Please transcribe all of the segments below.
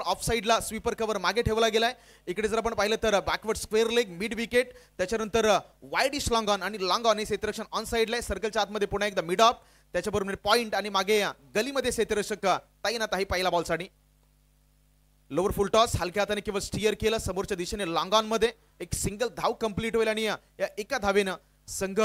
Of साइडला sweeper cover मागे ठेवला गेलाय. इकडे जर आपण पाहिलं तर backward square leg mid wicket, त्याच्यानंतर वाईडिश लॉंग ऑन आणि लॉंग ऑन हे क्षेत्ररक्षण ऑन साइडला आहे. सर्कलच्या आतमध्ये पुन्हा एकदा मिड ऑफ, त्याच्याबरोबर पॉइंट आणि मागे गलीमध्ये क्षेत्ररक्षक तैनात आहे पहिल्या बॉलसाठी. लोअर फुल टॉस हलक्या हाताने किंवा स्टिअर केलं समोरच्या दिशेने लॉंग ऑन मध्ये एक सिंगल धाव कंप्लीट होईल आणि या एका धावेनं संघ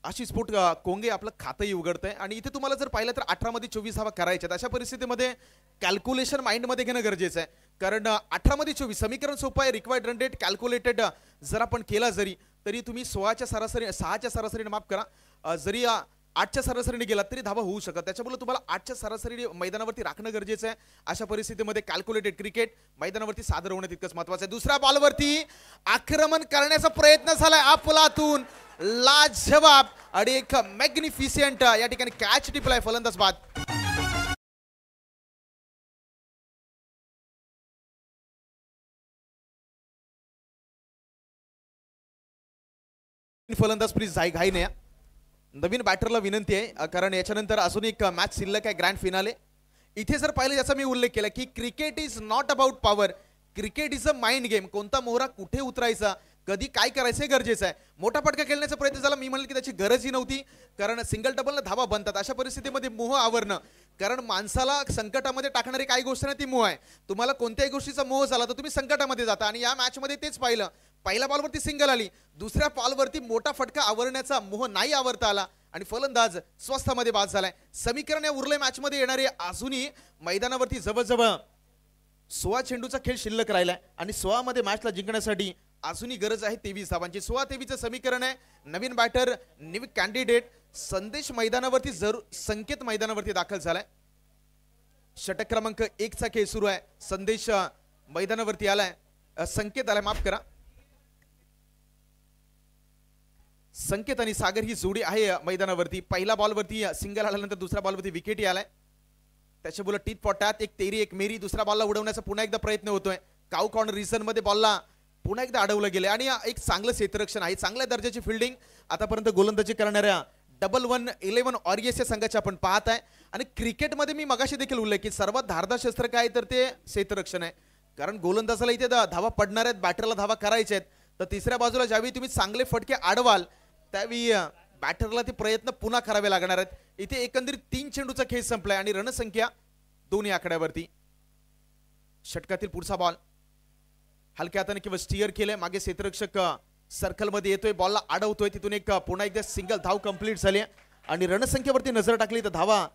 आशिष स्फोट कोंगे आपलं खातंही उघडतंय. आणि इथे तुम्हाला जर पाहिलं तर 18 मध्ये 24 धावा करायच्यात. अशा परिस्थितीमध्ये कॅल्क्युलेशन माइंडमध्ये घेणं गरजेचं आहे, कारण 18 मध्ये 24 समीकरण सोपं आहे. रिक्वायर्ड रन रेट कॅल्क्युलेटेड जर आपण केला तरी तुम्ही 6च्या सरासरीने माफ करा, जरी 8च्या सरासरीने गेलात तरी धावा होऊ शकतात. त्याच्यामुळे तुम्हाला 8च्या सरासरी मैदानावरती राखणं गरजेचं आहे. अशा परिस्थितीमध्ये कॅल्क्युलेटेड क्रिकेट मैदानावरती सादर होणं तितकंच महत्त्वाचं आहे. दुसऱ्या बॉलवरती आक्रमण करण्याचा प्रयत्न झालाय अफलातून, लाजवाब आणि एक मॅग्निफिशियंट या ठिकाणी कॅच टिपलाय फलंदाज बाद. फलंदाज प्लीज घाई नाही. नवीन बॅटरला विनंती आहे, कारण याच्यानंतर अजून एक मॅच शिल्लक आहे ग्रँड फिनाले. इथे जर पाहिलं याचा मी उल्लेख केला की cricket is not about power, cricket is a mind game. कोणता मोहरा कुठे उतरायचा, कधी काय करायचं हे गरजेचं आहे. मोठा फटका खेळण्याचा प्रयत्न झाला, मी म्हणेल की त्याची गरजही नव्हती, कारण सिंगल डबलला धावा बनतात. अशा परिस्थितीमध्ये मोह आवरणं, कारण माणसाला संकटामध्ये टाकणारी काही गोष्ट नाही ती मोह आहे. तुम्हाला कोणत्याही गोष्टीचा मोह झाला तर तुम्ही संकटामध्ये जाता, आणि या मॅचमध्ये तेच पाहिलं. पहिल्या बॉलवरती सिंगल आली, दुसऱ्या बॉलवरती मोठा फटका आवरण्याचा मोह नाही आवरता आला आणि फलंदाज स्वस्थमध्ये बाद झालाय. समीकरण या उरले मॅच मध्ये येणारे अजूनही मैदानावरती जवळजवळ 16 चेंडूचा खेळ शिल्लक राहिलाय आणि 16 मध्ये मॅचला जिंकण्यासाठी अजूनही गरज आहे 23 धावांची. 16-23 समीकरण आहे. नवीन बॅटर न्यू कॅन्डिडेट संदेश मैदानावरती संकेत मैदानावरती दाखल झालाय. षटक क्रमांक 1चा खेळ सुरू आहे. संदेश मैदानावरती आलाय, संकेत आलाय माफ करा. संकेत आणि सागर ही जोडी आहे मैदानावरती. पहिल्या बॉलवरती सिंगल आल्यानंतर दुसऱ्या बॉलवरती विकेटही आलाय. त्याच्यामुळे टीट पॉटात एक तेरी एक मेरी. दुसऱ्या बॉलला उडवण्याचा पुन्हा एकदा प्रयत्न होतोय. काऊ कॉर्नर रिझन मध्ये बॉलला पुन्हा एकदा अडवलं गेलं आणि एक चांगलं क्षेत्ररक्षण आहे, चांगल्या दर्जाची फिल्डिंग आतापर्यंत गोलंदाजी करणाऱ्या 11 ऑरियस या संघाचे आपण पाहत आहे. आणि क्रिकेटमध्ये मी मगाशी देखील उल्लेख की सर्वात धारदार शस्त्र काय तर ते क्षेत्ररक्षण आहे, कारण गोलंदाजाला इथे धावा पडणार आहेत, बॅटरला धावा करायच्या आहेत. तर तिसऱ्या बाजूला ज्यावेळी तुम्ही चांगले फटके अडवाल त्यावेळी बॅटरला ते प्रयत्न पुन्हा करावे लागणार आहेत. इथे एकंदरीत 3 चेंडूचा खेळ संपलाय आणि रणसंख्या 2 आकड्यावरती. षटकातील पुढचा बॉल हलक्या हाताने किंवा स्टिअर केलंय, मागे क्षेत्ररक्षक सर्कल मध्ये येतोय, बॉलला अडवतोय, तिथून एक पुन्हा एकदा सिंगल धाव कंप्लीट झाली आणि रणसंख्येवरती नजर टाकली तर धावा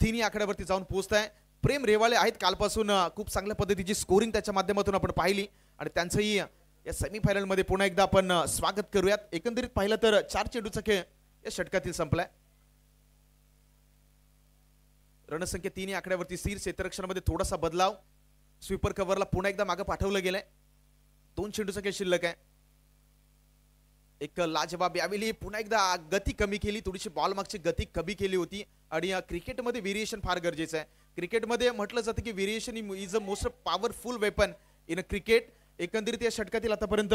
3 आकड्यावरती जाऊन पोहोचताय. प्रेम रेवाळे आहेत, कालपासून खूप चांगल्या पद्धतीची स्कोरिंग त्याच्या माध्यमातून आपण पाहिली आणि त्यांचंही या सेमीफायनल मध्ये पुन्हा एकदा आपण स्वागत करूयात. एकंदरीत पाहिलं तर 4 चेंडूचा खेळ या षटकातील संपलाय. रणसंख्या 3 आकड्यावरती स्थिर. क्षेत्ररक्षणामध्ये थोडासा बदलाव, स्वीपर कव्हरला पुन्हा एकदा मागे पाठवलं गेलंय. 2 चेंडूचा खेळ शिल्लक आहे. एक लाजवाब यावेळी पुन्हा एकदा गती कमी केली, थोडीशी बॉल मागची गती कमी केली होती आणि क्रिकेटमध्ये व्हेरिएशन फार गरजेचं आहे. क्रिकेटमध्ये म्हटलं जातं की variation is a most powerful weapon in a cricket. एकंदरीत या षटकातील आतापर्यंत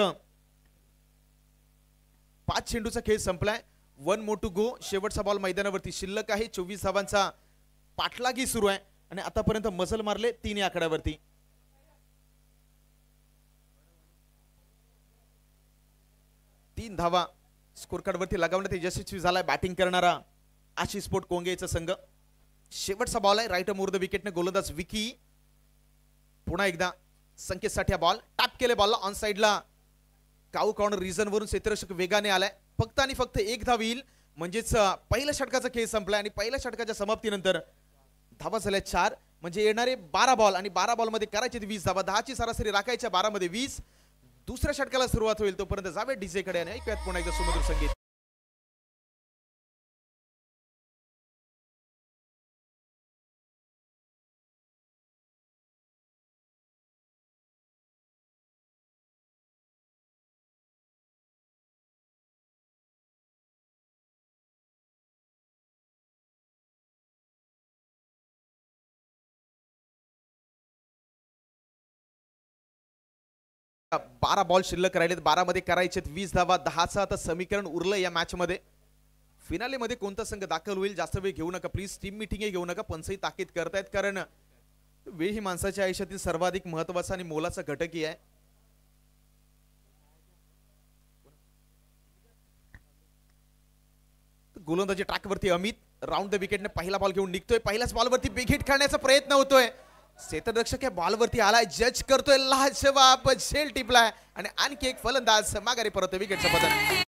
5 चेंडूचा खेळ संपलाय. 1 more to go. शेवटचा बॉल मैदानावरती शिल्लक आहे. 24 धावांचा पाठलागी सुरू आहे आणि आतापर्यंत मजल मारले 3 आकड्यावरती. तीन धावा स्कोर कार्ड वरती लगावण्यात यशस्वी झालाय बॅटिंग करणारा आशिष स्पोर्ट कोंगेचा संघ. शेवटचा बॉल आहे राईट मोर द विकेटने गोलंदाज विकी. पुन्हा एकदा संकेतसाठी हा बॉल टॅप केले, बॉलला ऑन साइडला काऊ कॉर्नर रिझन वरून क्षेत्ररक्षक वेगाने आलाय. फक्त आणि फक्त 1 धाव येईल म्हणजेच पहिल्या षटकाचा खेळ संपलाय आणि पहिल्या षटकाच्या समाप्तीनंतर धावा झाल्या 4. म्हणजे येणारे 12 बॉल आणि 12 बॉल मध्ये करायचे 20 धावा. 10ची सरासरी राखायच्या, 12 मध्ये 20. दुसऱ्या षटकाला सुरुवात होईल तोपर्यंत जावे डीजे कडे आणि ऐकूयात पुन्हा एकदा सुमधुर संगीत. बारा बॉल शिल्लक राहिलेत, 12 मध्ये करायचे 20 धावा. 10चं आता समीकरण उरलं या मॅच मध्ये. फिनाले मध्ये कोणता संघ दाखल होईल जास्त वेळ घेऊ नका प्लीज. टीम मीटिंग घेऊ नका, पंचही ताकीद करतायत कारण वेळ ही माणसाच्या आयुष्यातील सर्वाधिक महत्वाचा आणि मोलाचा घटकही आहे. गोलंदाजी ट्रॅकवरती अमित राऊंड द विकेटने पहिला बॉल घेऊन निघतोय. पहिल्याच बॉलवरती बिग हिट करण्याचा प्रयत्न होतोय. क्षेत्ररक्षक या बॉलवरती आलाय, जज करतोय, लाजवाब झेल टिपलाय आणि आणखी एक फलंदाज माघारी परतोय विकेटचा बदल.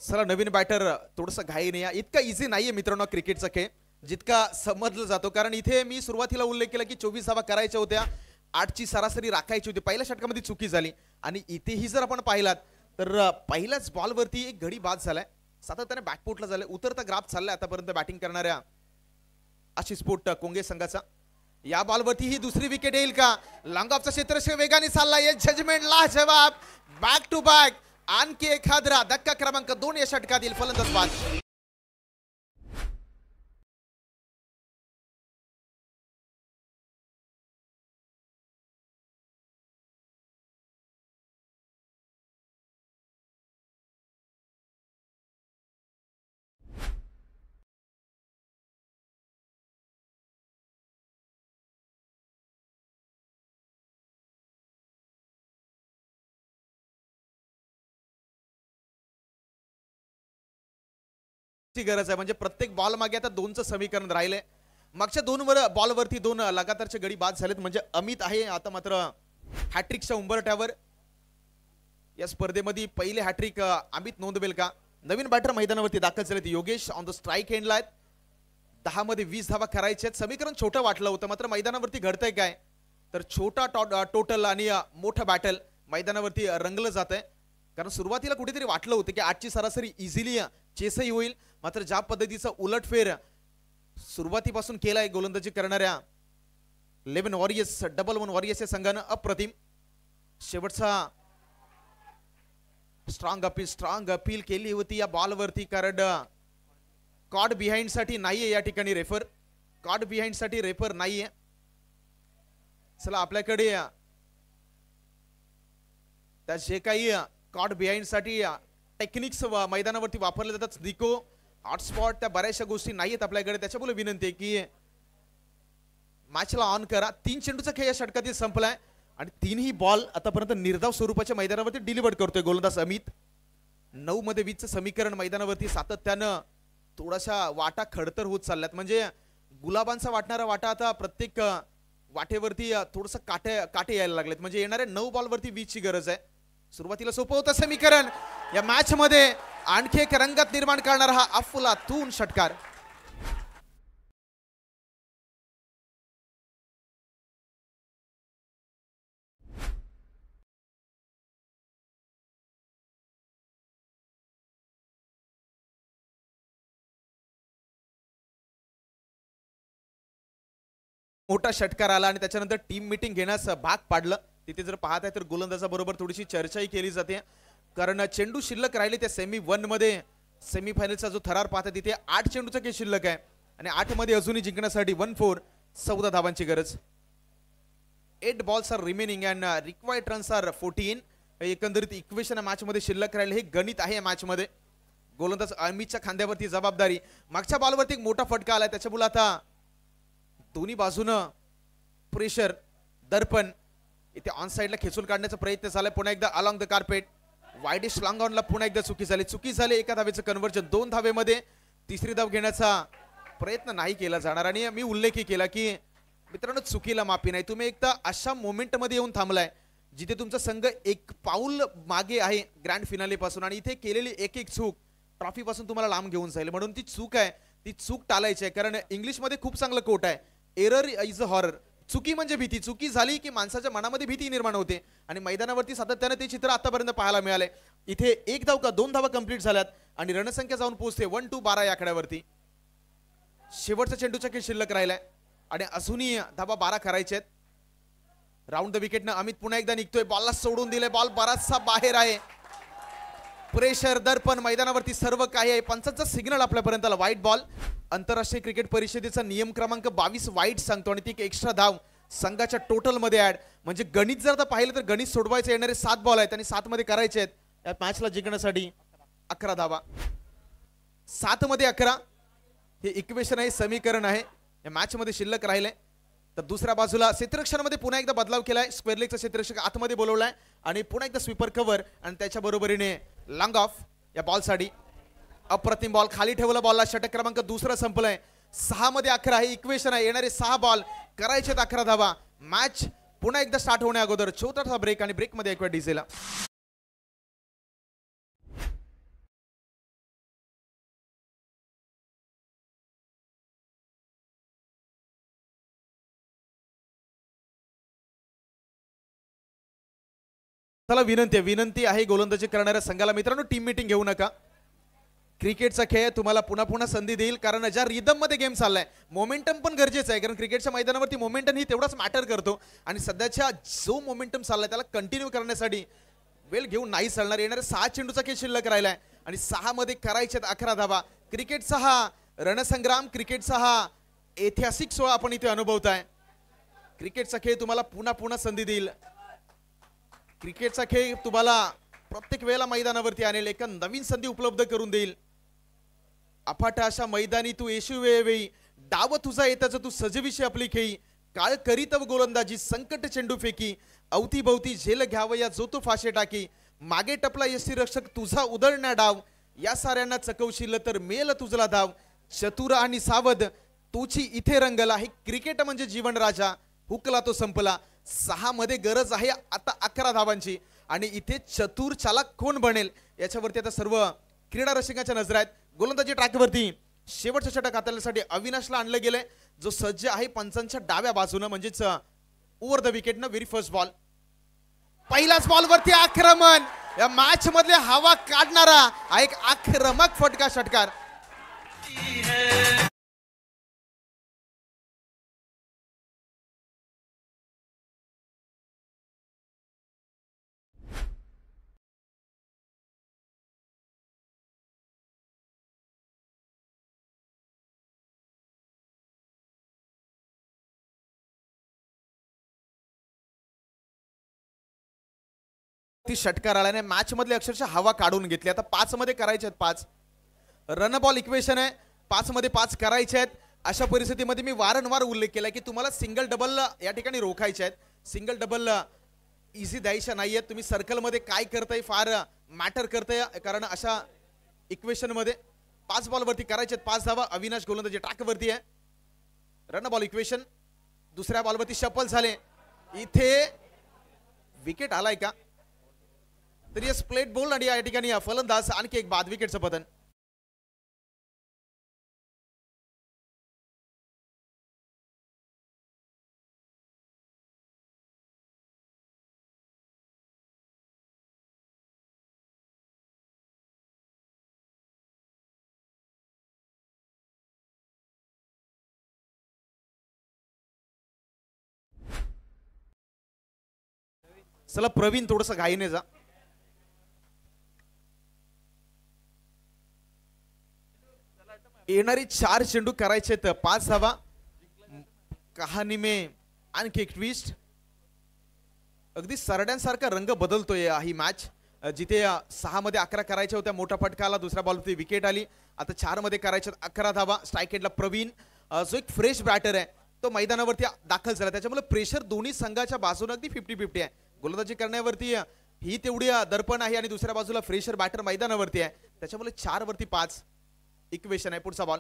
चला नवीन बॅटर थोडंसं घाईने या. इतका इझी नाहीये मित्रांनो क्रिकेटचा खेळ जितका समजला जातो. कारण इथे मी सुरुवातीला उल्लेख केला की 24 धावा करायच्या होत्या, 8ची सरासरी राखायची होती. पहिल्या षटकामध्ये चुकी झाली आणि इथेही जर आपण पाहिलात तर पहिल्याच बॉलवरती एक घडी बाद झालाय. सातत्याने बॅकफुटला झाले. उतरता ग्राफ चाललाय आतापर्यंत बॅटिंग करणाऱ्या आशिष पोट कोंगे संघाचा. या बॉलवरती ही दुसरी विकेट येईल का? लॉंग ऑफचा क्षेत्ररक्षक वेगाने चाललाय. जजमेंट लाजवाब, बॅक टू बॅक आणखी एखादा धक्का क्रमांक 2 या षटकातील फलंदाज बाद. गरज आहे म्हणजे प्रत्येक बॉल मागे आता 2चं समीकरण राहिले. मागच्या 2 बॉलवरती 2 लगातारचे गडी बाद झालेत. म्हणजे अमित आहे आता मात्र हॅट्रिकच्या उंबरठ्यावर. या स्पर्धेमध्ये पहिले हॅट्रिक अमित नोंदवेल का? नवीन बॅटर मैदानावरती दाखल झालेत. योगेश ऑन द स्ट्राईक एंडला आहेत. 10 मध्ये 20 धावा करायचे आहेत. समीकरण छोटं वाटलं होतं, मात्र मैदानावरती घडतंय काय तर छोटा टोटल आणि मोठं बॅटल मैदानावरती रंगलं जात आहे. कारण सुरुवातीला कुठेतरी वाटलं होतं की 8ची सरासरी इझिली चेसही होईल, मात्र ज्या पद्धतीचा उलटफेर सुरुवातीपासून केलाय गोलंदाजी करणाऱ्या 11 वॉरियर्स 11 वॉरियर्स या संघानं अप्रतिम. शेवटचा स्ट्रॉंग अपील केली होती या बॉलवरती. कारण कॉड बिहाइंड साठी नाहीये या ठिकाणी रेफर. कॉड बिहाइंड साठी रेफर नाहीये. चला आपल्याकडे त्या जे काही कॉड बिहाइंड साठी टेक्निक्स मैदानावरती वापरले जातात, निको हॉटस्पॉट, त्या बऱ्याचशा गोष्टी नाहीयेत आपल्याकडे. त्याच्यामुळे विनंती आहे की मॅचला ऑन करा. 3 चेंडूचा खेळ या षटकातील संपलाय आणि 3ही बॉल आतापर्यंत निर्धाव स्वरूपाच्या मैदानावरती डिलिव्हर करतोय गोलंदाज अमित. 9 मध्ये 20चं समीकरण मैदानावरती सातत्यानं थोडासा वाटा खडतर होत चालल्यात. म्हणजे गुलाबांचा वाटणारा वाटा आता प्रत्येक वाटेवरती थोडंसं काटे यायला लागलेत. म्हणजे येणाऱ्या 9 बॉलवरती 20ची गरज आहे. सुरुवातीला सोपं होतं समीकरण. या मॅच मध्ये आणखी एक रंगत निर्माण करणारा हा अफलातून षटकार. मोठा षटकार आला आणि त्याच्यानंतर टीम मीटिंग घेण्यास भाग पाडलं. तिथे जर पाहत आहे तर गोलंदाजाबरोबर थोडीशी चर्चाही केली जाते. कारण चेंडू शिल्लक राहिले त्या सेमी 1 मध्ये. सेमीफायनलचा जो थरार पाहता तिथे 8 चेंडूचा खेळ शिल्लक आहे आणि 8 मध्ये अजूनही जिंकण्यासाठी 1-4 14 धावांची गरज. 8 balls are remaining and required runs are 14. एकंदरीत इक्वेशन मॅच मध्ये शिल्लक राहिले हे गणित आहे या मॅच मध्ये. गोलंदाज अमितच्या खांद्यावरती जबाबदारी. मागच्या बॉलवरती एक मोठा फटका आलाय, त्याच्यामुळे आता दोन्ही बाजूनं प्रेशर दर्पण इथे ऑन साइडला खेचून काढण्याचा प्रयत्न झालाय. पुन्हा एकदा along the carpet wideish long ऑनला पुन्हा एकदा चुकी झाली. एका धावेचं कन्व्हर्जन 2 धावेमध्ये. तिसरी धाव घेण्याचा प्रयत्न नाही केला जाणार. आणि मी उल्लेखही केला की मित्रांनो चुकीला माफी नाही. तुम्ही एकदा अशा मोमेंट मध्ये येऊन थांबलाय जिथे तुमचा संघ एक पाऊल मागे आहे ग्रँड फिनाले पासून आणि इथे केलेली एक चूक ट्रॉफी पासून तुम्हाला लांब घेऊन जाईल. म्हणून ती चूक आहे, ती चूक टाळायची आहे. कारण इंग्लिश मध्ये खूप चांगलं कोट आहे, एरर इज अ हॉरर. चुकी म्हणजे भीती. चुकी झाली की माणसाच्या मनामध्ये भीती निर्माण होते आणि मैदानावरती सातत्याने ते चित्र आतापर्यंत पाहायला मिळाले. इथे 1 धाव का 2 धावा कंप्लीट झाल्यात आणि रणसंख्या जाऊन पोहोचते 1-12 या आकड्यावरती. शेवटचा चेंडूचा खेळ शिल्लक राहिलाय आणि अजूनही धावा 12 करायचे आहेत. राऊंड द विकेटनं अमित पुन्हा एकदा निघतोय. बॉलला सोडून दिले. बॉल बराचसा बाहेर आहे. प्रेशर दर्पण मैदानावरती सर्व काही आहे. पंचांचा सिग्नल आपल्यापर्यंत आला. White ball. आंतरराष्ट्रीय क्रिकेट परिषदेचा नियम क्रमांक 22 व्हाईट सांगतो आणि ती एक एक्स्ट्रा धाव संघाच्या टोटल मध्ये ऍड. म्हणजे गणित जर आता पाहिलं तर गणित सोडवायचे येणारे 7 बॉल आहेत आणि 7 मध्ये करायचे आहेत या मॅचला जिंकण्यासाठी 11 धावा. 7 मध्ये 11 हे इक्वेशन आहे, समीकरण आहे या मॅच मध्ये शिल्लक राहिले. तर दुसऱ्या बाजूला क्षेत्ररक्षणामध्ये पुन्हा एकदा बदलाव केलाय. स्क्वेअर लेगचा क्षेत्ररक्षक आतमध्ये बोलवलाय आणि पुन्हा एकदा स्वीपर कव्हर आणि त्याच्या बरोबरीने लॉंग ऑफ या बॉलसाठी. अप्रतिम बॉल खाली ठेवला. बॉलला षटक क्रमांक दुसरा संपलाय. 6 मध्ये 11 हे इक्वेशन आहे. येणारे 6 बॉल करायचे 11 धावा. मॅच पुन्हा एकदा स्टार्ट होण्या अगोदर छोटासा ब्रेक आणि ब्रेक मध्ये एक वेळ डीजेला. चला विनंती आहे गोलंदाजी करणाऱ्या संघाला, मित्रांनो टीम मीटिंग घेऊ नका. क्रिकेटचा खेळ तुम्हाला पुन्हा पुन्हा संधी देईल कारण ज्या रिदम मध्ये गेम चाललाय मोमेंटम पण गरजेचं आहे कारण क्रिकेटच्या मैदानावरती मोमेंटम ही तेवढाच मॅटर करतो आणि सध्याच्या जो मोमेंटम चाललाय त्याला कंटिन्यू करण्यासाठी वेळ घेऊन नाही चालणार. येणारे 6 चेंडूचा खेळ शिल्लक राहिलाय आणि 6 मध्ये करायचे 11 धावा. क्रिकेटचा हा रणसंग्राम, क्रिकेटचा हा ऐतिहासिक सोहळा आपण इथे अनुभवताय. क्रिकेटचा खेळ तुम्हाला पुन्हा पुन्हा संधी देईल. क्रिकेटचा खेळ तुम्हाला प्रत्येक वेळेला मैदानावरती आणेल, एक नवीन संधी उपलब्ध करून देईल. अफाट अशा मैदानी तू येशू वेळी डाव तुझा येताच तू सजविशी आपली खेळी. काळ करीत गोलंदाजी संकट चेंडू फेकी. अवतीभवती झेल घ्यावया जो तो फाशे टाकी. मागे टपला यष्टी रक्षक तुझा उधळण्या डाव. या साऱ्यांना चकवशील तर मेल तुझला धाव. चतुर आणि सावध तुझी इथे रंगला. हे क्रिकेट म्हणजे जीवन राजा. हुकला तो संपला. 6 मध्ये गरज आहे आता 11 धावांची आणि इथे चतुर चालक कोण बनेल याच्यावरती आता सर्व क्रीडा रसिकांच्या नजर आहेत. गोलंदाजी ट्रॅकवरती शेवटचा षटक हाताळण्यासाठी अविनाशला आणलं गेलंय जो सज्ज आहे पंचांच्या डाव्या बाजूने म्हणजेच ओव्हर द विकेट न व्हेरी फर्स्ट बॉल. पहिल्याच बॉल वरती आक्रमण. या मॅच मधले हवा काढणारा हा एक आक्रमक फटका षटकार. ती षटकार आल्याने मॅच मधले अक्षरशः हवा काढून घेतली. आता 5 मध्ये करायचे आहेत 5. रन बॉल इक्वेशन आहे. 5 मध्ये 5 करायचे आहेत. अशा परिस्थितीमध्ये मी वारंवार उल्लेख केला की तुम्हाला सिंगल डबल या ठिकाणी रोखायचे आहेत. सिंगल डबल इझी द्यायच्या नाहीयेत. तुम्ही सर्कल मध्ये काय करताय फार मॅटर करताय कारण अशा इक्वेशन मध्ये 5 बॉल वरती करायचे आहेत 5 धावा. अविनाश गोलंदाजी ट्रॅक वरती आहे. Run ball equation. दुसऱ्या बॉल वरती शफल झाले. इथे विकेट आलाय का तरी स्प्लेट बॉल आणि या ठिकाणी फलंदाज आणखी एक बाद विकेटचं पतन. चला प्रवीण थोडस घाईने जा. येणारी 4 चेंडू करायचे तर 5 धावा. कहाणी में आणखी एक ट्विस्ट. अगदी सरड्यांसारखा रंग बदलतोय ही मॅच. जिथे 6 मध्ये 11 करायच्या होत्या मोठा फटका आला. दुसऱ्या बॉलवरती विकेट आली. आता 4 मध्ये करायच्या 11 धावा. स्ट्राईक हेडला प्रवीण जो एक फ्रेश बॅटर आहे तो मैदानावरती दाखल झाला. त्याच्यामुळे प्रेशर दोन्ही संघाच्या बाजूने अगदी 50-50 आहे. गोलंदाजी करण्यावरती ही तेवढी दर्पण आहे आणि दुसऱ्या बाजूला फ्रेशर बॅटर मैदानावरती आहे. त्याच्यामुळे 4 वरती 5 इक्वेशन आहे. पुढचा बॉल.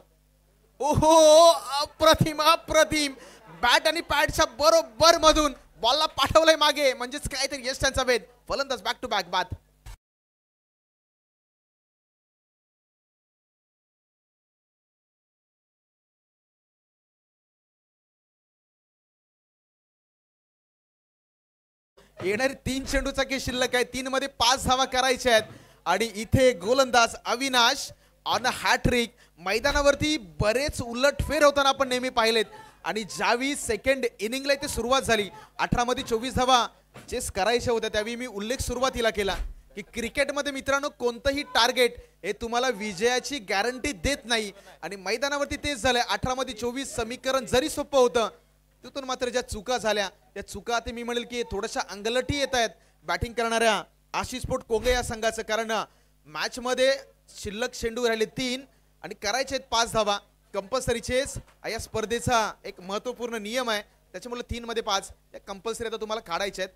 ओहो अप्रतिम अप्रतिम. बॅट आणि पॅडच्या बरोबर मधून बॉलला पाठवलंय मागे म्हणजेच काहीतरी यश त्यांचा वेध. फलंदाज बॅक टू बॅक बाद. येणारे 3 चेंडूचा खेळ शिल्लक आहे. 3 मध्ये 5 धावा करायच्या आहेत आणि इथे गोलंदाज अविनाश ऑन अ हॅट्रिक. मैदानावरती बरेच उलटफेर होताना आपण नेहमी पाहिलेत आणि ज्यावेळी सेकंड इनिंगला इथे सुरुवात झाली 18 मध्ये 24 धावा चेस करायच्या होत्या त्यावेळी मी उल्लेख सुरुवातीला केला की क्रिकेटमध्ये मित्रांनो कोणतंही टार्गेट हे तुम्हाला विजयाची गॅरंटी देत नाही आणि मैदानावरती तेच झालंय. 18 मध्ये 24 समीकरण जरी सोपं होतं तिथून मात्र ज्या चुका झाल्या त्या चुका ते मी म्हणेल की थोड्याशा अंगलटी येत आहेत बॅटिंग करणाऱ्या आशिष पोट कोंगे या संघाचं. कारण मॅच मध्ये शिल्लक चेंडू राहिले 3 आणि करायचे आहेत 5 धावा कंपल्सरी चेस. या स्पर्धेचा एक महत्वपूर्ण नियम आहे त्याच्यामुळे 3 मध्ये 5 या कंपल्सरी आता तुम्हाला काढायचे आहेत.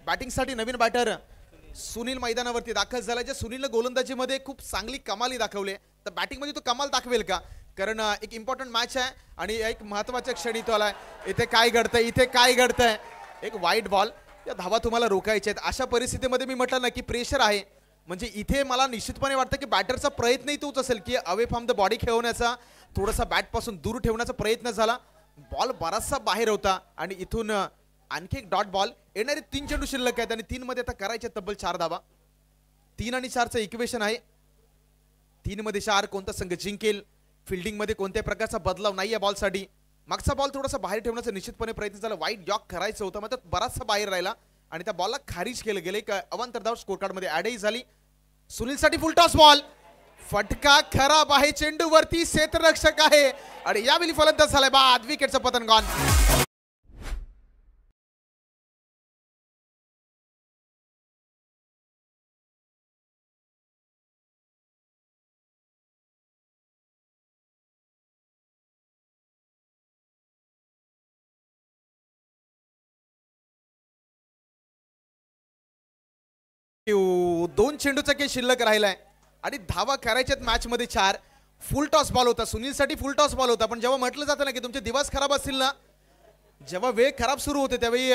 बॅटिंगसाठी नवीन बॅटर सुनील मैदानावरती दाखल झाला. जे सुनीलने गोलंदाजीमध्ये खूप चांगली कमाली दाखवली तर बॅटिंगमध्ये तो कमाल दाखवेल का? कारण एक इम्पॉर्टंट मॅच आहे आणि एक महत्वाच्या क्षणी तो आलाय. इथे काय घडतंय इथे काय घडतंय एक वाईट बॉल. या धावा तुम्हाला रोखायच्या आहेत. अशा परिस्थितीमध्ये मी म्हटलं ना की प्रेशर आहे म्हणजे इथे मला निश्चितपणे वाटतं की बॅटरचा प्रयत्नही तोच असेल की अवे फ्रॉम द बॉडी खेळवण्याचा थोडासा बॅट पासून दूर ठेवण्याचा प्रयत्न झाला. बॉल बराचसा बाहेर होता आणि इथून आणखी एक डॉट बॉल. येणारे 3 चेंडू शिल्लक आहेत आणि 3 मध्ये आता करायचे तब्बल 4 धावा. 3 आणि 4चं इक्वेशन आहे. 3 मध्ये 4 कोणता संघ जिंकेल. फिल्डिंग मध्ये कोणत्याही प्रकारचा बदलाव नाही या बॉलसाठी. मागचा बॉल थोडासा बाहेर ठेवण्याचा निश्चितपणे प्रयत्न झाला. वाईट जॉक करायचं होतं मात्र बराचसा बाहेर राहिला आणि त्या बॉलला खारिज केलं गेलं. एक अवांतर धाव स्कोर कार्ड मध्ये ऍडही झाली. सुनीलसाठी फुल टॉस बॉल. फटका खराब आहे. चेंडूवरती क्षेत्ररक्षक आहे आणि यावेळी फलंदाज झालाय बाद. विकेटचं पतन गॉन. दोन चेंडूचा काही शिल्लक राहिलाय आणि धावा करायच्यात मॅच मध्ये 4. फुल टॉस बॉल होता सुनीलसाठी. फुल टॉस बॉल होता पण जेव्हा म्हटलं जातं ना की तुमचे दिवस खराब असतील ना जेव्हा वेळ खराब सुरू होते त्यावेळी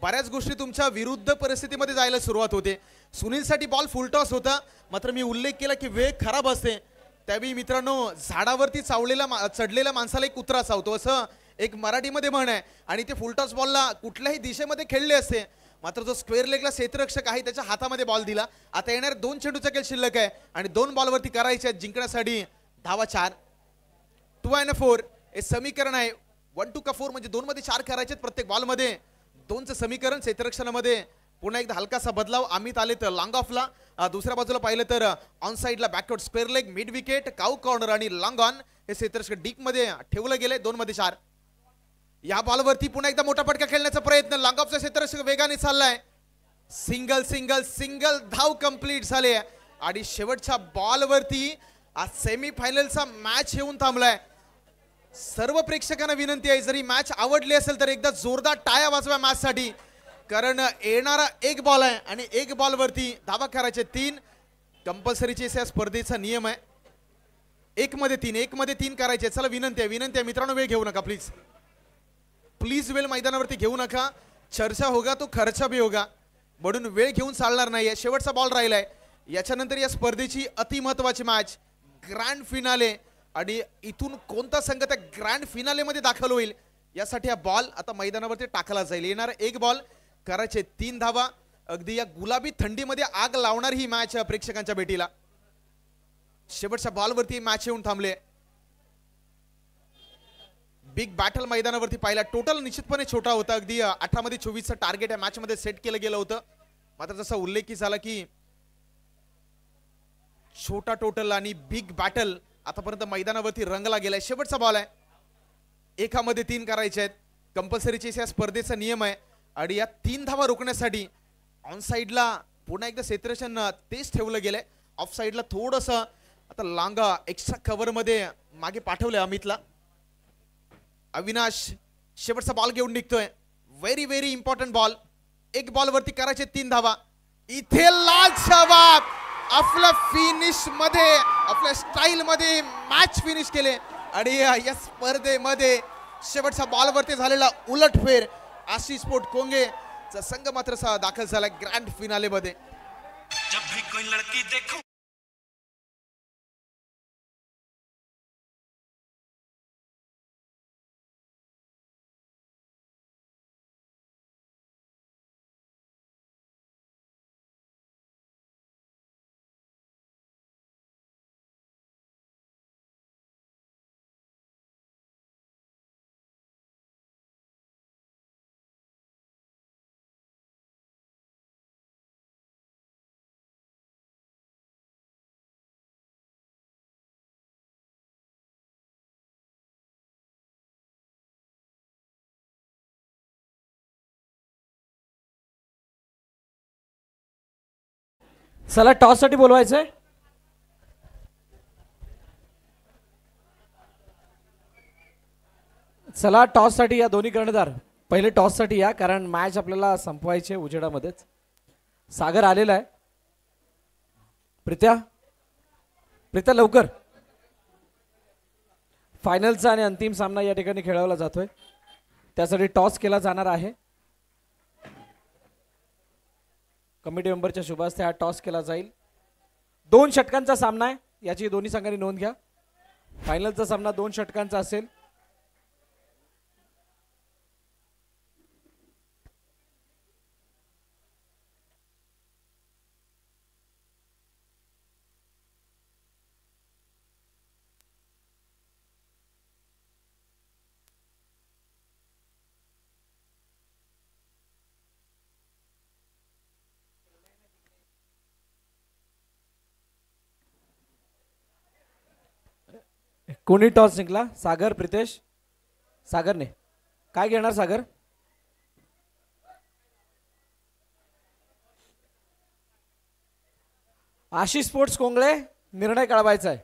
बऱ्याच गोष्टी तुमच्या विरुद्ध परिस्थितीमध्ये जायला सुरुवात होते. सुनीलसाठी बॉल फुल टॉस होता मात्र मी उल्लेख केला की वेळ खराब असते त्यावेळी मित्रांनो झाडावरती चढलेल्या माणसाला एक कुत्रा चावतो असं एक मराठीमध्ये म्हण आहे आणि ते फुल टॉस बॉलला कुठल्याही दिशेमध्ये खेळले असते मात्र जो स्क्वेअर लेगला क्षेत्ररक्षक आहे त्याच्या हातामध्ये बॉल दिला. आता येणार 2 चेंडूचा खेळ शिल्लक आहे आणि 2 बॉलवरती करायचे आहेत जिंकण्यासाठी धावा 4. 2 and 4 हे समीकरण आहे. 1 2 का 4 म्हणजे 2 मध्ये 4 करायचे प्रत्येक बॉलमध्ये. 2चं समीकरण क्षेत्ररक्षणामध्ये पुन्हा एकदा हलकासा बदलाव. अमित आले तर लॉंग ऑफला. दुसऱ्या बाजूला पाहिलं तर ऑन साइडला backward square leg mid wicket cow corner आणि लॉंग ऑन हे क्षेत्ररक्षक डीप मध्ये ठेवलं गेले. 2 मध्ये 4. या बॉलवरती पुन्हा एकदा मोठा फटका खेळण्याचा प्रयत्न. लॉंग ऑफचा क्षेत्ररक्षक वेगाने चाललाय. सिंगल सिंगल सिंगल धाव कंप्लीट झाले आणि शेवटच्या बॉलवरती आज सेमीफायनलचा मॅच येऊन थांबलाय. सर्व प्रेक्षकांना विनंती आहे जरी मॅच आवडली असेल तर एकदा जोरदार टाळ्या वाजवा मॅच साठी कारण येणारा एक बॉल आहे आणि एक बॉलवरती धावा करायचे 3 कंपल्सरीचे या स्पर्धेचा नियम आहे. 1 मध्ये 3 1 मध्ये 3 करायचे. चला विनंती आहे मित्रांनो वेळ घेऊ नका प्लीज प्लीज. वेळ मैदानावरती घेऊ नका. चर्चा होगा तो खर्चा भी होगा म्हणून वेळ घेऊन चालणार नाहीये. शेवटचा बॉल राहिलाय. याच्यानंतर या स्पर्धेची अति महत्वाची मॅच ग्रँड फिनाले आणि इथून कोणता संघ त्या ग्रँड फिनाले मध्ये दाखल होईल यासाठी हा बॉल आता मैदानावरती टाकला जाईल. येणार एक बॉल करायचे 3 धावा. अगदी या गुलाबी थंडीमध्ये आग लावणार ही मॅच प्रेक्षकांच्या भेटीला. शेवटच्या बॉलवरती मॅच येऊन थांबले. बिग बॅटल मैदानावरती पाहिला. टोटल निश्चितपणे छोटा होता. अगदी 18 मध्ये 24चं टार्गेट या मॅच मध्ये सेट केलं गेलं होतं मात्र जसा उल्लेख झाला की छोटा टोटल आणि बिग बॅटल आतापर्यंत मैदानावरती रंगला गेलाय. शेवटचा बॉल आहे. 1 मध्ये 3 करायचे आहेत. कंपल्सरीचे या स्पर्धेचा नियम आहे आणि या 3 धावा रोखण्यासाठी ऑन साइडला पुन्हा एकदा सेटरेशन तेच ठेवलं गेलंय. ऑफ साइडला थोडंसं आता लांगा एक्स्ट्रा कव्हर मध्ये मागे पाठवलंय अमितला. अविनाश शेवटचा बॉल घेऊन निघतोय. Very very important ball. एक बॉल वरती करायचे 3 धावा. इथे लाल जवाब आपल्या फिनिश मध्ये आपल्या स्टाईल मध्ये मॅच फिनिश केले आणि या स्पर्धेमध्ये शेवटच्या बॉल वरती झालेला उलटफेर आशिष पोट कोंगे चा संघ मात्र दाखल झाला ग्रँड फिनाले मध्ये. चला टॉस साठी बोलवायचंय. चला टॉस साठी या दोन्ही कर्णधार पहिले टॉस साठी या, कारण मॅच आपल्याला संपवायची आहे उजेडामध्येच. सागर आलेला आहे. प्रीत्या प्रीत्या लवकर. फायनलचा आणि अंतिम सामना या ठिकाणी खेळवला जातोय, त्यासाठी टॉस केला जाणार आहे. कमिटी मेंबरच्या शुभ हस्ते हा टॉस केला जाईल. 2 षटकांचा सामना आहे, याची दोन्ही संघांनी नोंद घ्या. फायनलचा सामना 2 षटकांचा असेल. कोणी टॉस जिंकला? सागर, प्रितेश? सागरने. काय घेणार सागर? आशिष स्पोर्ट्स कोंगळे. निर्णय कळवायचा आहे.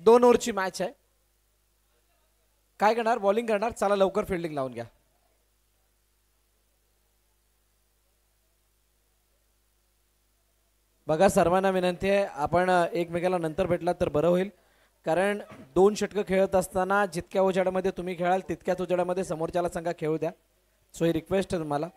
2 ओव्हरची मॅच आहे. काय करणार? बॉलिंग करणार. चला लवकर फिल्डिंग लावून घ्या. बघा सर्वांना विनंती आहे, आपण एकमेकाला नंतर भेटला तर बरं होईल, कारण 2 षटकं खेळत असताना जितक्या उजेडामध्ये तुम्ही खेळाल तितक्याच उजेडामध्ये समोरच्याला संघा खेळू द्या. सो ही रिक्वेस्ट आहे तुम्हाला.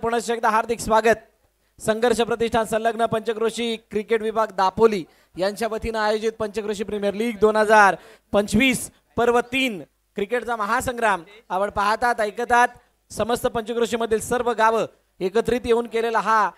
पुनश्च एकदा हार्दिक स्वागत. संघर्ष प्रतिष्ठान संलग्न पंचक्रोशी क्रिकेट विभाग दापोली यांच्या वतीनं आयोजित पंचक्रोशी प्रीमियर लीग 2025 पर्व 3 क्रिकेटचा महासंग्राम आपण पाहतात, ऐकतात. समस्त पंचक्रोशी मधील सर्व गावं एकत्रित येऊन केलेला हा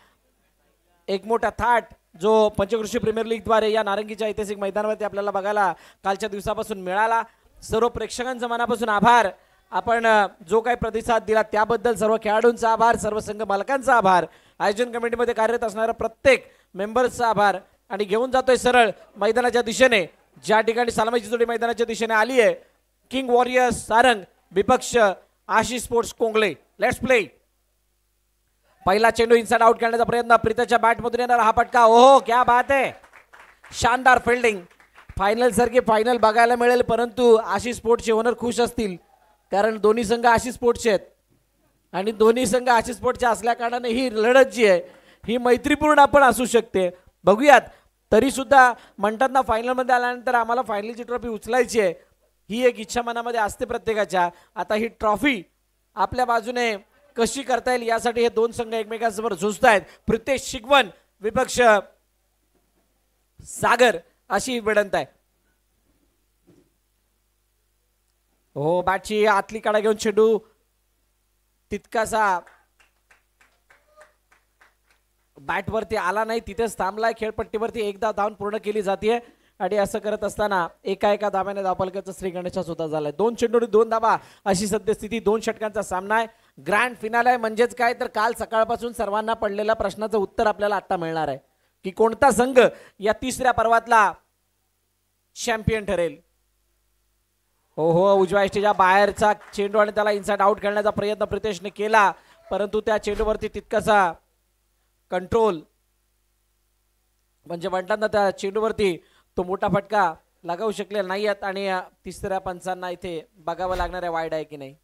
एक मोठा थाट जो पंचक्रोशी प्रीमियर लीग द्वारे या नारंगीच्या ऐतिहासिक मैदानावरती आपल्याला बघायला कालच्या दिवसापासून मिळाला. सर्व प्रेक्षकांचा मनापासून आभार. आपण जो काही प्रतिसाद दिला त्याबद्दल सर्व खेळाडूंचा आभार, सर्व संघ मालकांचा आभार, आयोजन कमिटीमध्ये कार्यरत असणाऱ्या प्रत्येक मेंबर्सचा आभार. आणि घेऊन जातोय सरळ मैदानाच्या दिशेने, ज्या ठिकाणी सलामीची जोडी मैदानाच्या दिशेने आली आहे. किंग वॉरियर्स सारंग विपक्ष Ashish sports Kongale. Let's play. पहिला चेंडू इनसाइड आउट करण्याचा प्रयत्न. प्रीताच्या बॅटमधून येणार हा फटका. ओहो क्या बात आहे, शानदार फिल्डिंग. फायनल सारखी फायनल बघायला मिळेल, परंतु आशिष स्पोर्ट्सचे ओनर खुश असतील, कारण दोन्ही संघ आशिष स्पोर्ट्सचे आहेत आणि दोन्ही संघ आशिष स्पोर्ट्सचे असल्या कारणाने ही लढत जी आहे ही मैत्रीपूर्ण पण असू शकते. बघूयात. तरी सुद्धा म्हणतात ना, फायनल मध्ये आल्यानंतर आम्हाला फायनलची ट्रॉफी उचलायची आहे, ही एक इच्छा मनामध्ये असते प्रत्येकाच्या. आता ही ट्रॉफी आपल्या बाजूने कशी करता येईल यासाठी हे 2 संघ एकमेकांसमोर झुंजतायत. प्रितेश शिगवन विपक्ष सागर अशी विडंत आहे. हो, बॅटची आतली काढा घेऊन चेंडू तितकासा बॅटवरती आला नाही, तिथेच थांबलाय. खेळपट्टीवरती एकदा धाव पूर्ण केली जाते आणि असं करत असताना एका धाब्याने धावफलकाचा श्री गणेशा सुद्धा झालाय. 2 चेंडूंनी 2 धाबा अशी सद्यस्थिती. 2 षटकांचा सामना आहे. ग्रँड फिनाले आहे. म्हणजेच काय तर काल सकाळपासून सर्वांना पडलेल्या प्रश्नाचं उत्तर आपल्याला आता मिळणार आहे. की कोणता संघ या तिसऱ्या पर्वातला चॅम्पियन ठरेल. हो उजव्या यष्टीच्या बाहेरचा चेंडू आणि त्याला इनसाइड आउट खेळण्याचा प्रयत्न प्रितेशने केला, परंतु त्या चेंडूवरती तितकासा कंट्रोल म्हणजे म्हणतात ना त्या चेंडूवरती तो मोठा फटका लगावू शकले नाही आहेत. आणि तिसऱ्या पंचांना इथे बघावं लागणार आहे वाईड आहे की नाही.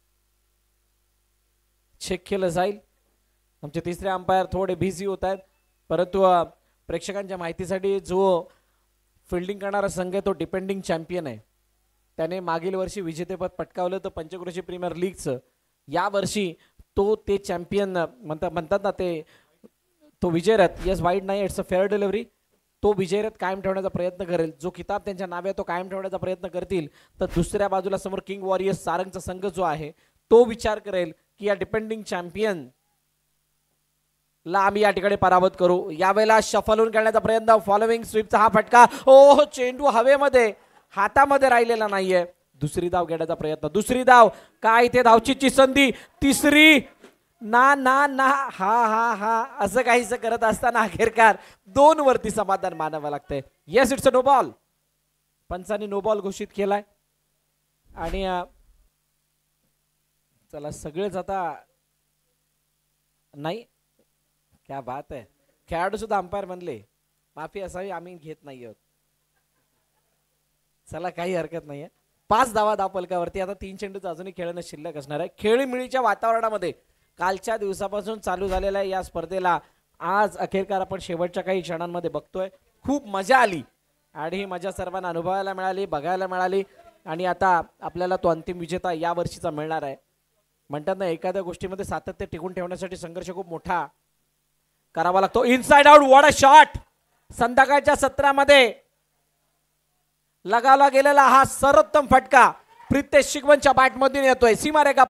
चेक केलं जाईल. आमचे तिसरे अंपायर थोडे बिझी होत आहेत, परंतु प्रेक्षकांच्या माहितीसाठी जो फिल्डिंग करणारा संघ आहे तो डिपेंडिंग चॅम्पियन आहे. त्याने मागील वर्षी विजेतेपद पटकावलं तर पंचक्रोशी प्रीमियर लीगचं. या वर्षी तो ते चॅम्पियन म्हणतात ना ते तो विजयरथ, यस वाईड नाही, इट्स अ फेअर डिलिव्हरी, तो विजयरथ कायम ठेवण्याचा प्रयत्न करेल. जो किताब त्यांच्या नावे तो कायम ठेवण्याचा प्रयत्न करतील. तर दुसऱ्या बाजूला समोर किंग वॉरियर्स सारंगचा संघ जो आहे तो विचार करेल की या डिपेंडिंग चॅम्पियन ला आम्ही या ठिकाणी पराभूत करू. यावेळेला शफलून खेळण्याचा प्रयत्न, फॉलोइंग स्वीपचा हा फटका, ओ चेंडू हवेमध्ये हातामध्ये राहिलेला नाहीये. दुसरी धाव घेण्याचा प्रयत्न, दुसरी धाव, काय इथे धावचीची संधी, तिसरी ना ना ना हा हा हा असं काहीच करत असताना अखेरकार 2 वरती समाधान मानावं लागतंय. Yes it's a no ball. पंचांनी नो बॉल घोषित केलाय आणि चला सगळेच आता नाही, क्या बात आहे. खेळाडू सुद्धा अंपायर म्हणले माफी असावी, आम्ही घेत नाही आहोत. चला काही हरकत नाहीये. 5 धावा धावफलकावरती. आता 3 चेंडूचं अजूनही खेळणं शिल्लक असणार आहे. खेळीमिळीच्या वातावरणामध्ये कालच्या दिवसापासून चालू झालेल्या या स्पर्धेला आज अखेरकार आपण शेवटच्या काही क्षणांमध्ये बघतोय. खूप मजा आली आणि ही मजा सर्वांना अनुभवायला मिळाली, बघायला मिळाली. आणि आता आपल्याला तो अंतिम विजेता या वर्षीचा मिळणार आहे. म्हणतात ना एखाद्या गोष्टीमध्ये सातत्य टिकून ठेवण्यासाठी संघर्ष खूप मोठा करावा लागतो. Inside out, what a shot. संध्याकाळच्या सत्रामध्ये लगावला गेलेला हा सर्वोत्तम फटका प्रितेश शिगवणच्या बॅटमधून येतोय. सीमारेखा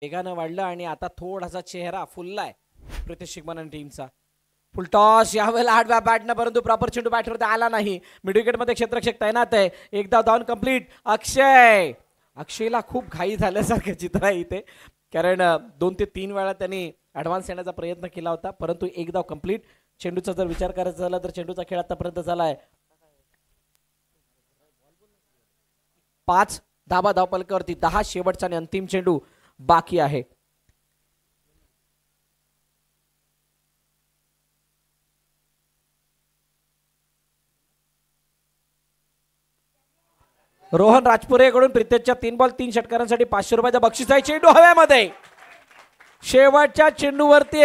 वेगानं वाढलं आणि आता थोडासा चेहरा फुललाय प्रितेश शिगमन आणि टीमचा. फुलटॉस यावेळेला 8व्या बॅटनं, परंतु प्रॉपर चेंडू बॅटवरती आला नाही. मिड विकेटमध्ये क्षेत्ररक्षक तैनात आहे. एकदा धावन कंप्लीट. अक्षयला खूप घाई झाल्यासारखं चित्र आहे इथे, कारण 2 ते 3 वेळा त्यांनी ऍडव्हान्स येण्याचा प्रयत्न केला होता, परंतु एक धाव कंप्लीट. चेंडूचा जर विचार करायचा झाला तर चेंडूचा खेळ आतापर्यंत झालाय 5 धाबा धावफलकावरती. 10 शेवटचा आणि अंतिम चेंडू बाकी आहे. रोहन राजपुरेकडून प्रितेशच्या 3 बॉल 3 षटकारांसाठी 500 रुपयाचा बक्षीस आहे. चेंडू हव्यामध्ये, शेवटच्या चेंडूवरती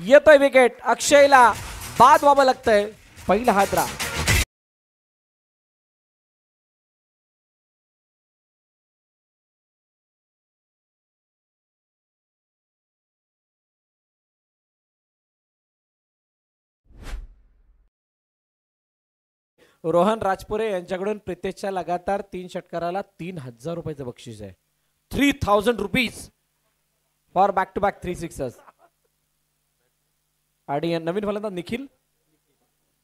येतोय विकेट. अक्षयला बाद व्हावं लागतंय. पहिला हादरा. रोहन राजपुरे यांच्याकडून प्रितेशच्या लगातार 3 षटकाराला 3000 रुपयाचं बक्षीस आहे. 3000 rupees for back to back 3 sixers. आणि नवीन फलंदाज निखिल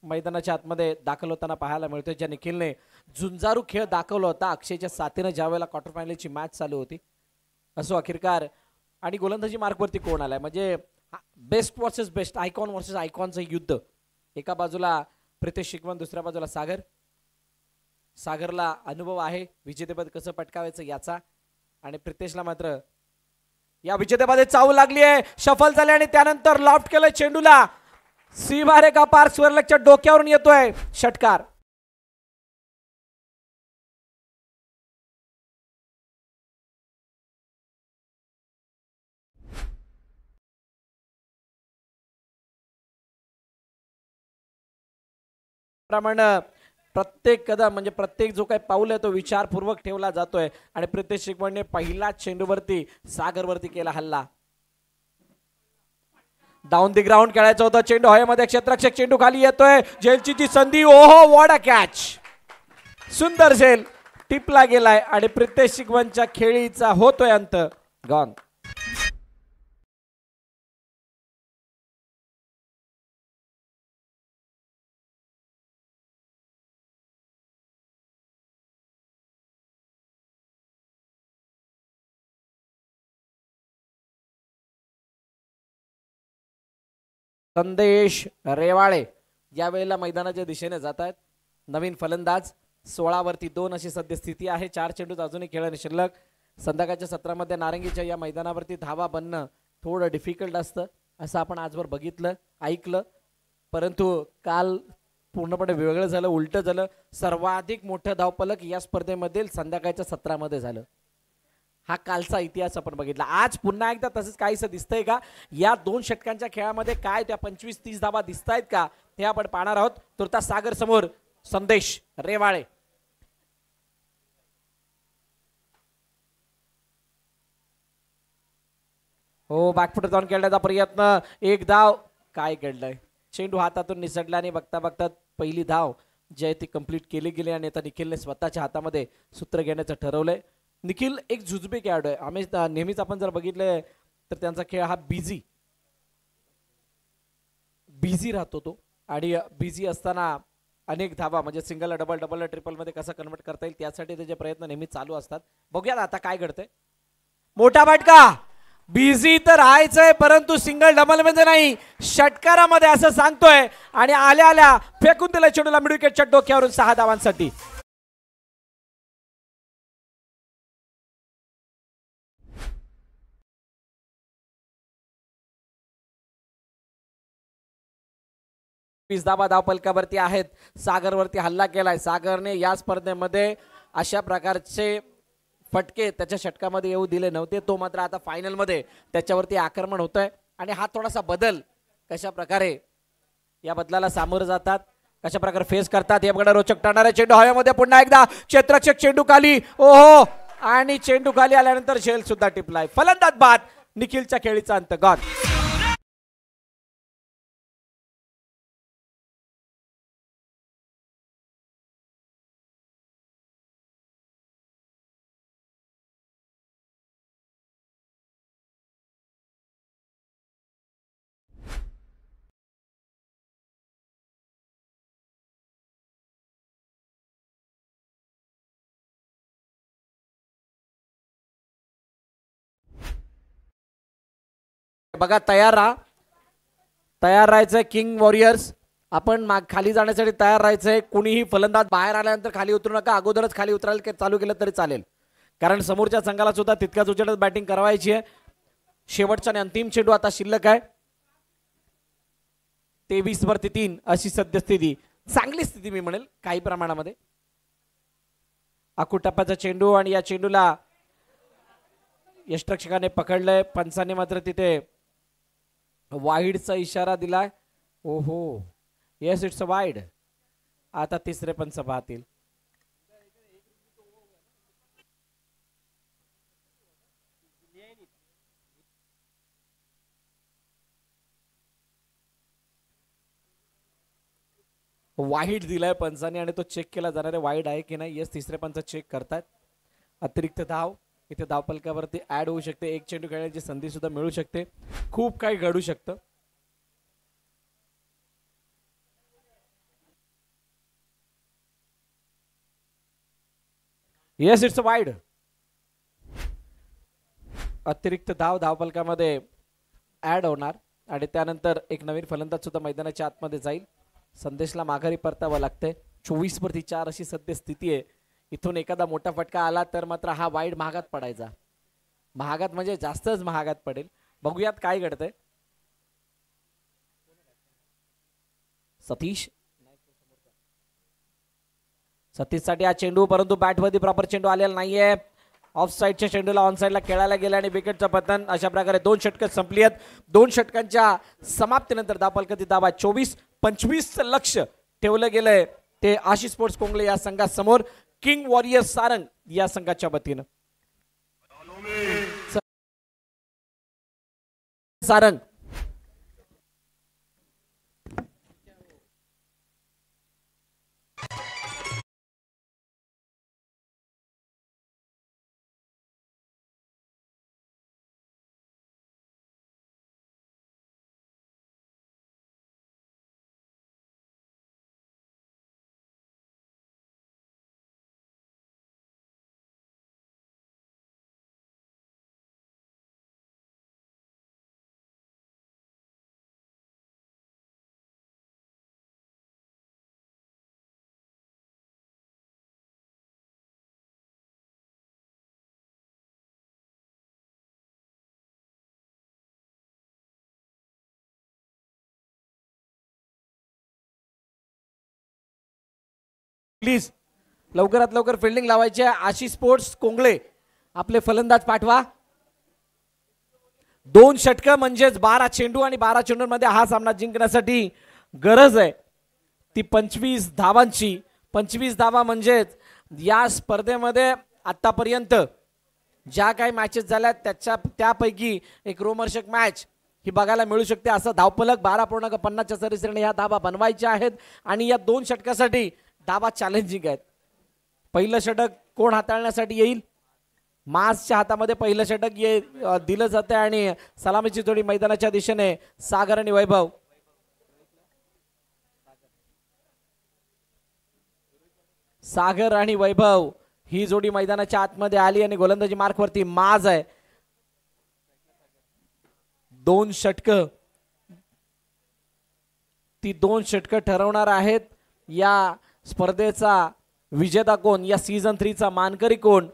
मैदानाच्या आतमध्ये दाखल होताना पाहायला मिळतोय. ज्या निखिलने झुंजारू खेळ दाखवला होता अक्षयच्या साथीनं ज्या वेळेला क्वार्टर फायनलची मॅच चालू होती. असो अखेरकार. आणि गोलंदाजी मार्कवरती कोण आलाय, म्हणजे best versus best, icon versus आयकॉनचं युद्ध. एका बाजूला प्रितेश शिगवण, दुसऱ्या बाजूला सागर. सागरला अनुभव आहे विजेतेपद कसं पटकावायचं याचा, आणि प्रितेशला मात्र या विजेतेपदात चावू लागली आहे. शफल झाले आणि त्यानंतर लॉफ्ट केलंय चेंडूला. सीमारेखा पार स्वर्लकच्या डोक्यावरून येतोय षटकार. प्रमाणे प्रत्येक कदम म्हणजे प्रत्येक जो काही पाऊल आहे तो विचारपूर्वक ठेवला जातोय. आणि प्रितेश शिगवणने पहिलाच चेंडूवरती सागरवरती केला हल्ला. डाऊन दी ग्राउंड खेळायचं होतं. चेंडू हवेमध्ये, क्षेत्ररक्षक चेंडू खाली येतोय. झेलची जी संधी, ओहो व्हॉट अ कॅच. सुंदर झेल टिपला गेलाय आणि प्रितेश शिगवणच्या खेळीचा होतोय अंत. गॉन. संदेश रेवाळे यावेळेला मैदानाच्या दिशेने जात आहेत. नवीन फलंदाज 16 वरती 2 अशी सद्यस्थिती आहे. 4 चेंडूत अजूनही खेळणे शिल्लक. संध्याकाळच्या सत्रामध्ये नारंगीच्या या मैदानावरती धावा बनणं थोडं डिफिकल्ट असतं असं आपण आजवर बघितलं ऐकलं, परंतु काल पूर्णपणे वेगळं झालं, उलट झालं. सर्वाधिक मोठं धावफलक या स्पर्धेमध्ये संध्याकाळच्या सत्रामध्ये झालं. हा कालचा इतिहास आपण बघितला. आज पुन्हा एकदा तसंच काहीसं दिसतंय का? या 2 षटकांच्या खेळामध्ये काय त्या 25-30 धावा दिसतायत का हे आपण पाहणार आहोत. तुर्तास सागर समोर संदेश रेवाळे. हो, बॅकफुट जाऊन खेळण्याचा प्रयत्न, एक धाव. काय घडलंय? चेंडू हातातून निसटला आणि बघता बघता पहिली धाव जी आहे ती कंप्लीट केली गेली आणि आता निखिलने स्वतःच्या हातामध्ये सूत्र घेण्याचं ठरवलंय. निखिल एक जुजबे खेळाडू आहे. आम्ही नेहमीच आपण जर बघितलं तर त्यांचा खेळ हा बिझी राहतो तो, आणि बिझी असताना अनेक धावा म्हणजे सिंगल डबल डबल ट्रिपल मध्ये कसं कन्वर्ट करता येईल त्यासाठी त्याचे प्रयत्न नेहमी चालू असतात. बघूया आता काय घडतंय. मोठा फटका. बिझी तर राहायचंय परंतु सिंगल डबल मध्ये नाही, षटकारामध्ये असं सांगतोय आणि आल्या आल्या फेकून दिला चेंडूला मिड विकेटच्या डोक्यावरून 6 धावांसाठी. धावा धावपलकावरती आहेत. सागरवरती हल्ला केलाय. सागरने या स्पर्धेमध्ये अशा प्रकारचे फटके त्याच्या षटकामध्ये येऊ दिले नव्हते. तो मात्र आता फायनल मध्ये त्याच्यावरती आक्रमण होतंय आणि हा थोडासा बदल कशा प्रकारे या बदलाला सामोरं जातात, कशा प्रकारे फेस करतात हे बघणं रोचक ठरणार आहे. चेंडू हवेमध्ये पुन्हा एकदा क्षेत्ररक्षक चेंडू खाली. ओहो, आणि चेंडू खाली आल्यानंतर झेल सुद्धा टिपलाय. फलंदाज बाद. निखिलच्या खेळीचा अंत. गॉड. बघा, तयार राहायचंय किंग वॉरियर्स. आपण खाली जाण्यासाठी तयार राहायचंय. कुणीही फलंदाज बाहेर आल्यानंतर खाली उतरू नका. अगोदरच खाली उतरायला चालू केलं तरी चालेल, कारण समोरच्या संघाला सुद्धा तितक्याच उजेडात बॅटिंग करायची आहे. शेवटचा आणि अंतिम चेंडू आता शिल्लक आहे. 23 वरती 3 अशी सद्यस्थिती. चांगली स्थिती मी म्हणेल काही प्रमाणामध्ये. अकुटप्प्याचा चेंडू आणि या चेंडूला यष्टरक्षकाने पकडलंय. पंचाने मात्र तिथे वाईडचा इशारा दिलाय. ओहो, येस, इट्स अ वाईड. आता तिसरे पंच पाहतील. वाईड दिलाय पंचाने आणि तो चेक केला जाणार आहे वाईड आहे की नाही. येस, तिसरे पंच चेक करतात. अतिरिक्त धाव इथे धावपलकावरती ऍड होऊ शकते. एक चेंडू खेळण्याची संधी सुद्धा मिळू शकते. खूप काही घडू शकतं. Yes, it's wide. अतिरिक्त धाव धावपलकामध्ये ऍड होणार आणि त्यानंतर एक नवीन फलंदाज सुद्धा मैदानाच्या आतमध्ये जाईल. संदेशला माघारी परतावं लागतंय. 24 वरती 4 अशी सध्या स्थिती आहे. इथून एखादा मोठा फटका आला तर मात्र हा वाईड महागात पडायचा. महागात म्हणजे जास्तच महागात पडेल. बघूयात काय घडतंय. सतीश साठी हा चेंडू, परंतु बॅटमध्ये प्रॉपर चेंडू आलेला नाहीये. ऑफ साईडच्या चेंडूला ऑन साईडला खेळायला गेला आणि विकेटचं पतन. अशा प्रकारे 2 षटकं संपली आहेत. 2 षटकांच्या समाप्तीनंतर धावफलकाची धावा 24-25 लक्ष ठेवलं गेलंय ते आशिष स्पोर्ट्स कोंगले या संघासमोर. किंग वॉरियर सारंग या संघाच्या वतीनं. सारंग प्लीज लवकरात लवकर फिल्डिंग लावायची आहे. आशिष स्पोर्ट्स कोंगळे आपले फलंदाज पाठवा. 2 षटकं म्हणजेच 12 चेंडू आणि 12 चेंडूंमध्ये हा सामना जिंकण्यासाठी गरज आहे ती 25 धावांची. 25 धावा म्हणजेच या स्पर्धेमध्ये आतापर्यंत ज्या काही मॅचेस झाल्या त्यापैकी एक रोमहर्षक मॅच ही बघायला मिळू शकते. असं धावफलक 12.50च्या सरीसरीने ह्या धावा बनवायच्या आहेत आणि या 2 षटकासाठी धावा चॅलेंजिंग आहेत. पहिलं षटक कोण हाताळण्यासाठी येईल? मासच्या हातामध्ये पहिलं षटक दिलं जाते आणि सलामीची जोडी मैदानाच्या दिशेने सागर आणि वैभव. सागर आणि वैभव ही जोडी मैदानाच्या आतमध्ये आली आणि गोलंदाजी मार्कवरती माज आहे. 2 षटकं ती 2 षटकं ठरवणार आहेत या स्पर्धेचा विजेता कोण, या सीझन 3 चा मानकरी कोण,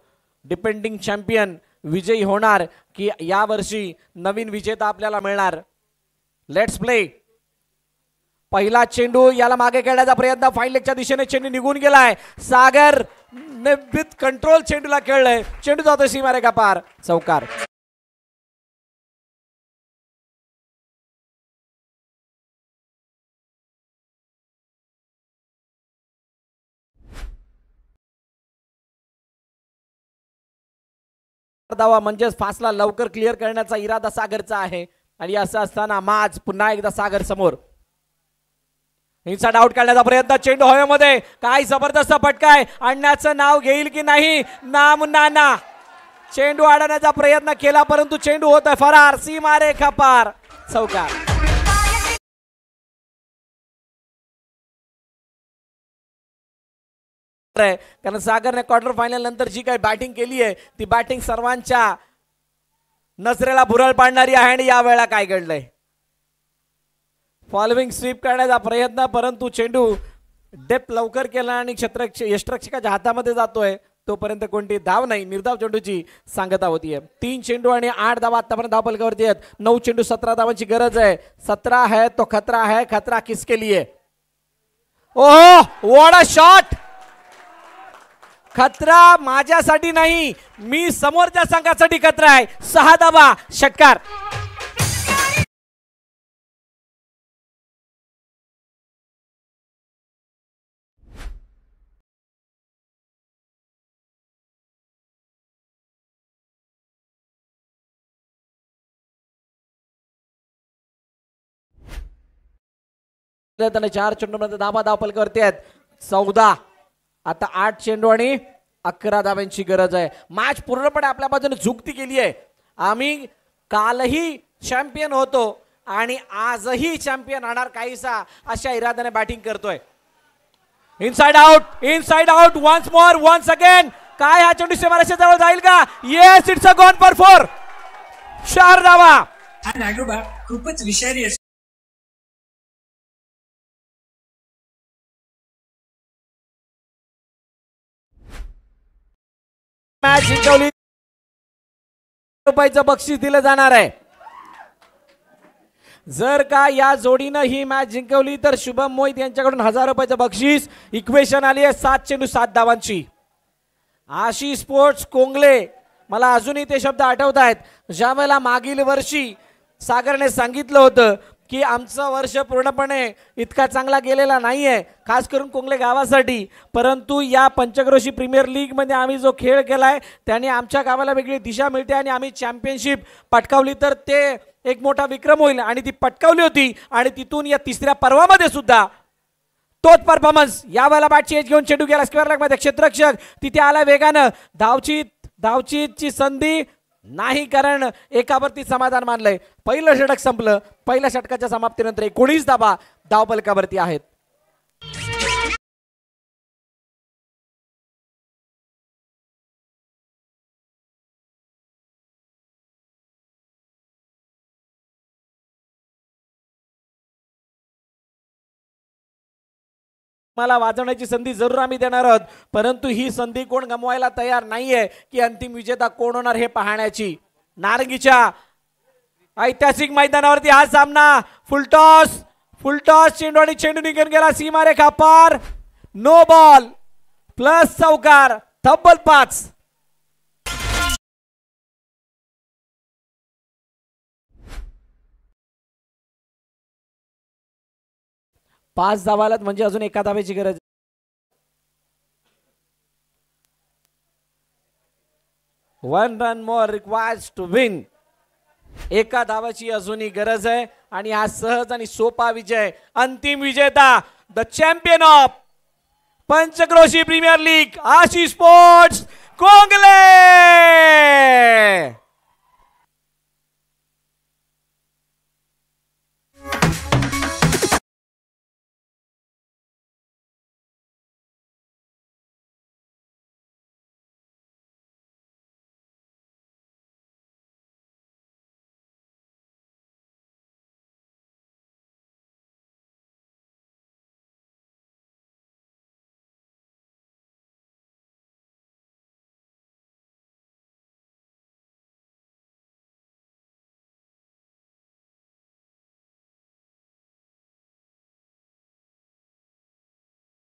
डिपेंडिंग चॅम्पियन विजयी होणार की यावर्षी नवीन विजेता आपल्याला मिळणार. Let's play. पहिला चेंडू याला मागे खेळण्याचा प्रयत्न, फाईन लेगच्या दिशेने चेंडू निघून गेलाय. सागर विथ कंट्रोल चेंडूला खेळलाय, चेंडू जातो सीमारेखा पार, चौकार. धावा म्हणजेच फासला लवकर क्लिअर करण्याचा इरादा सागरचा आहे आणि असं असताना माज पुन्हा एकदा सागर समोर. इनसाइड आउट काढण्याचा प्रयत्न, चेंडू हवेमध्ये, काय जबरदस्त फटकाय, आणण्याचं नाव घेईल की नाही नाना. चेंडू अडवण्याचा प्रयत्न केला परंतु चेंडू होतोय फरार, सीमारेखा पार, चौकार. कारण सागरने क्वार्टर फायनल नंतर जी काही बॅटिंग केली आहे ती बॅटिंग सर्वांच्या नजरेला भुरळ पाडणारी आहे आणि यावेळेला काय घडलंय, फॉलोविंग स्वीप करण्याचा प्रयत्न परंतु चेंडू डेप लवकर केला आणि यष्टरक्षकाच्या हातामध्ये जातोय, तोपर्यंत कोणती धाव नाही. निर्धाव चेंडूची सांगता होतीये. 3 चेंडू आणि 8 धावा आतापर्यंत धावफलकावरती आहेत. 9 चेंडू 17 धावांची गरज आहे. 17 है तो खतरा है, खतरा किसके लिए? Oh what a shot. खतरा माझ्यासाठी नाही, मी समोरच्या संघासाठी खतरा आहे. 6 धावा, षटकार. त्याने 4 चेंडूमध्ये धावा धावफलकावरती आहेत. 14, आता 8 चेंडू आणि 11 धावांची गरज आहे. मॅच पूर्णपणे आपल्या बाजूने झुकती गेली आहे. आम्ही कालही चॅम्पियन होतो आणि आजही चॅम्पियन होणार काहीसा अशा इराद्याने बॅटिंग करतोय. Inside out once more once again. काय हा चेंडू सीमारेषेच्या जवळ जाईल का? Yes, it's a gone for 4. 4 धावा. खूपच विषारी मॅच जिंकवली, रुपयाचं बक्षीस दिलं जाणार आहे. जर का या जोडीनं ही मॅच जिंकवली तर शुभम मोहित यांच्याकडून 1000 रुपयाचं बक्षीस. इक्वेशन आली आहे 7 चेंडू 7 धावांची. आशिष स्पोर्ट्स कोंगले, मला अजूनही ते शब्द आठवत आहेत ज्या वेळेला मागील वर्षी सागरने सांगितलं होतं की आमचं वर्ष पूर्णपणे इतका चांगला गेलेला नाहीये, खास करून कोंगले गावासाठी, परंतु या पंचक्रोशी प्रीमियर लीग मध्ये आम्ही जो खेळ केलाय त्याने आमच्या गावाला वेगळी दिशा मिळते आणि आम्ही चॅम्पियनशिप पटकावली तर ते एक मोठा विक्रम होईल आणि ती पटकावली होती. आणि तिथून या 3ऱ्या पर्वामध्ये सुद्धा तोच परफॉर्मन्स. यावेळेला बॅट चेंज घेऊन चेंडू गेला स्क्वेअर लेग मध्ये, क्षेत्ररक्षक तिथे आला वेगानं, धावचीची संधी नाही कारण एकावरती समाधान मानलंय. पहिलं षटक संपलं. पहिल्या षटकाच्या समाप्तीनंतर 19 धावा धावफलकावरती आहेत. मला वाजवण्याची संधी जरूर आम्ही देणार आहोत, परंतु ही संधी कोण गमवायला तयार नाहीये की अंतिम विजेता कोण होणार हे पाहण्याची. नारंगीच्या ऐतिहासिक मैदानावरती हा सामना फुलटॉस चेंडू आणि चेंडू निघून गेला सीमारेखा पार. No ball. प्लस चौकार तब्बल 5. पाच धावालात म्हणजे अजून एका धावेची गरज. One run more requires to win. एका धावाची अजूनही गरज आहे आणि हा सहज आणि सोपा विजय. अंतिम विजेता the champion of Panchkroshi premier league Ashish sports Kongle.